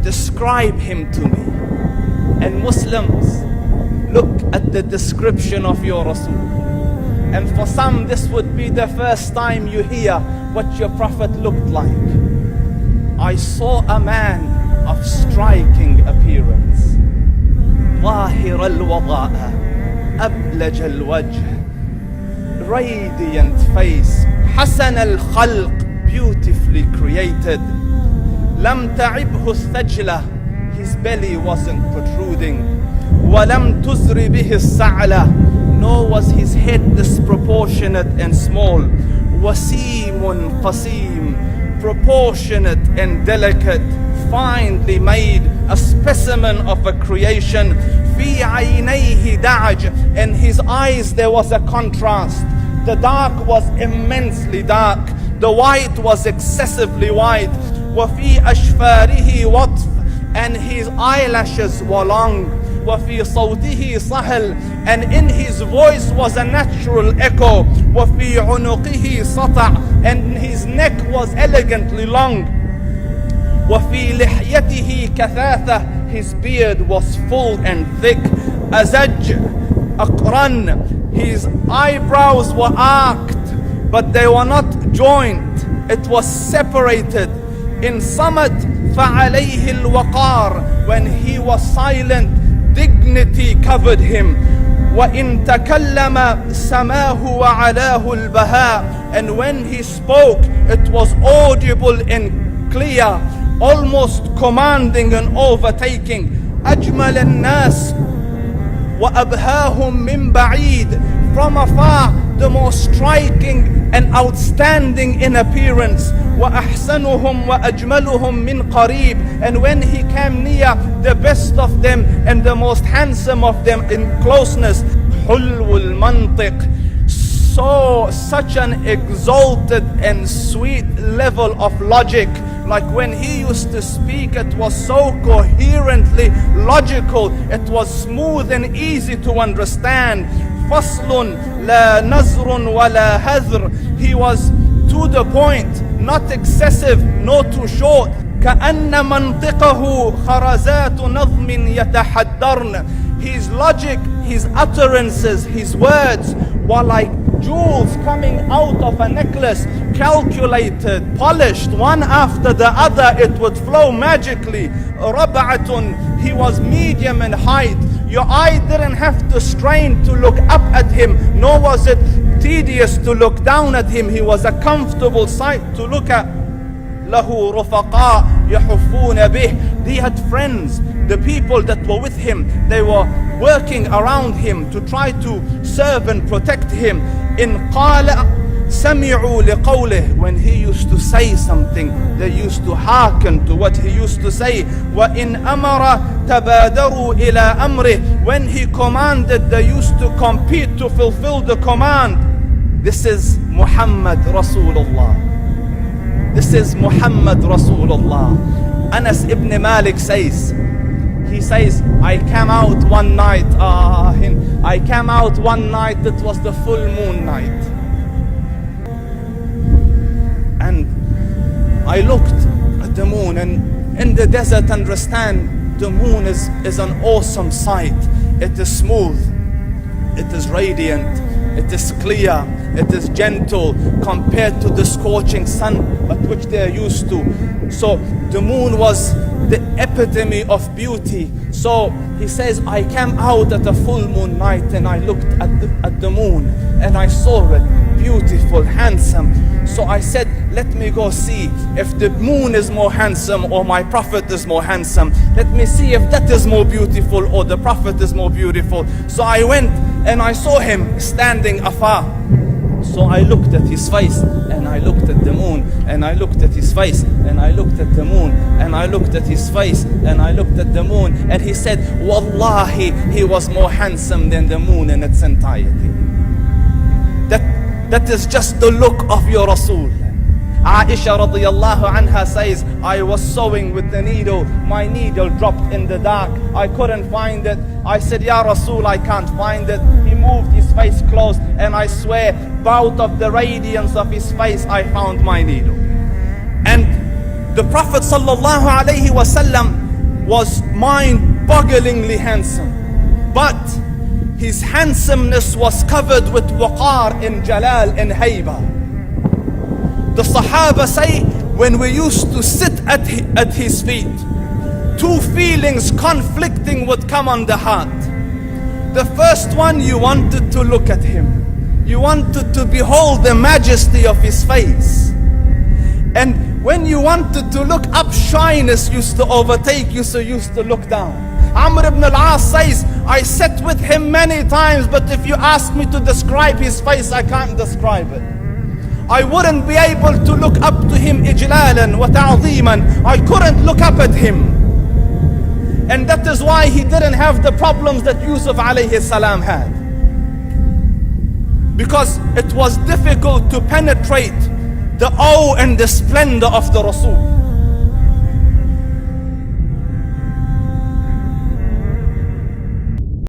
describe him to me. And Muslims, look at the description of your Rasul. And for some, this would be the first time you hear what your Prophet looked like. I saw a man of striking appearance. ظاهر الوضاء أبلج الوجه, radiant face, حسن الخلق, beautifully created. لم تعبه الثجلة, his belly wasn't protruding. ولم تزر به السعلة, nor was his head disproportionate and small. وسيم قسيم, proportionate and delicate, finely made, a specimen of a creation. في عينيه دعج, in his eyes there was a contrast. The dark was immensely dark, the white was excessively white. وفي أشفاره وطف, and his eyelashes were long. وفي صوته صهل, and in his voice was a natural echo. وفي عنقه سطع, and his neck was elegantly long. وفي لحيته كثاثة, his beard was full and thick. أزج أقرن, his eyebrows were arched, but they were not joined, it was separated. In صمت فعليه الوقار, when he was silent, dignity covered him. وإن تكلم سماه وعلاه البهاء, and when he spoke it was audible and clear, almost commanding and overtaking. أجمل الناس وأبهاهم من بعيد, from afar the most striking and outstanding in appearance. وأحسنهم وأجملهم من قريب, and when he came near, the best of them and the most handsome of them in closeness. حلو المنطق, such an exalted and sweet level of logic. Like when he used to speak, it was so coherently logical, it was smooth and easy to understand. فصل لا نزر ولا هذر, he was to the point, not excessive, nor too short. كأن منطقه خرزات نظم يتحدرن, his logic, his utterances, his words were like jewels coming out of a necklace, calculated, polished, one after the other, it would flow magically. ربعة, he was medium in height. Your eye didn't have to strain to look up at him, nor was it tedious to look down at him. He was a comfortable sight to look at. له رفقاء يحفون به, he had friends, the people that were with him, they were working around him to try to serve and protect him. In قال سمعوا لقوله, when he used to say something, they used to hearken to what he used to say. وإن أمر تبادروا إلى أمره, when he commanded, they used to compete to fulfill the command. This is Muhammad Rasulullah. This is Muhammad Rasulullah. Anas ibn Malik says, he says, I came out one night, it was the full moon night. And I looked at the moon, and in the desert, understand, the moon is an awesome sight. It is smooth, it is radiant, it is clear, it is gentle compared to the scorching sun at which they are used to. So the moon was the epitome of beauty. So he says, I came out at a full moon night and I looked at the moon and I saw it beautiful, handsome. So I said, let me go see if the moon is more handsome or my Prophet is more handsome. Let me see if that is more beautiful or the Prophet is more beautiful. So I went and I saw him standing afar. So I looked at his face and I looked at the moon and I looked at his face and I looked at the moon and I looked at his face and I looked at the moon, and he said, Wallahi, he was more handsome than the moon in its entirety. That is just the look of your Rasul. Aisha radiyallahu anha says, I was sewing with the needle, my needle dropped in the dark, I couldn't find it. I said, Ya Rasul, I can't find it. He moved his face close, and I swear, out of the radiance of his face, I found my needle. And the Prophet sallallahu alaihi wasallam, was mind-bogglingly handsome. But his handsomeness was covered with waqar and jalal and hayba. The Sahaba say, when we used to sit at his feet, two feelings conflicting would come on the heart. The first one, you wanted to look at him. You wanted to behold the majesty of his face. And when you wanted to look up, shyness used to overtake you, so you used to look down. Amr ibn al-As says, I sat with him many times, but if you ask me to describe his face, I can't describe it. I wouldn't be able to look up to him ijlalan wa ta'zeeman. I couldn't look up at him. And that is why he didn't have the problems that Yusuf alayhi salam had. Because it was difficult to penetrate the awe and the splendor of the Rasul.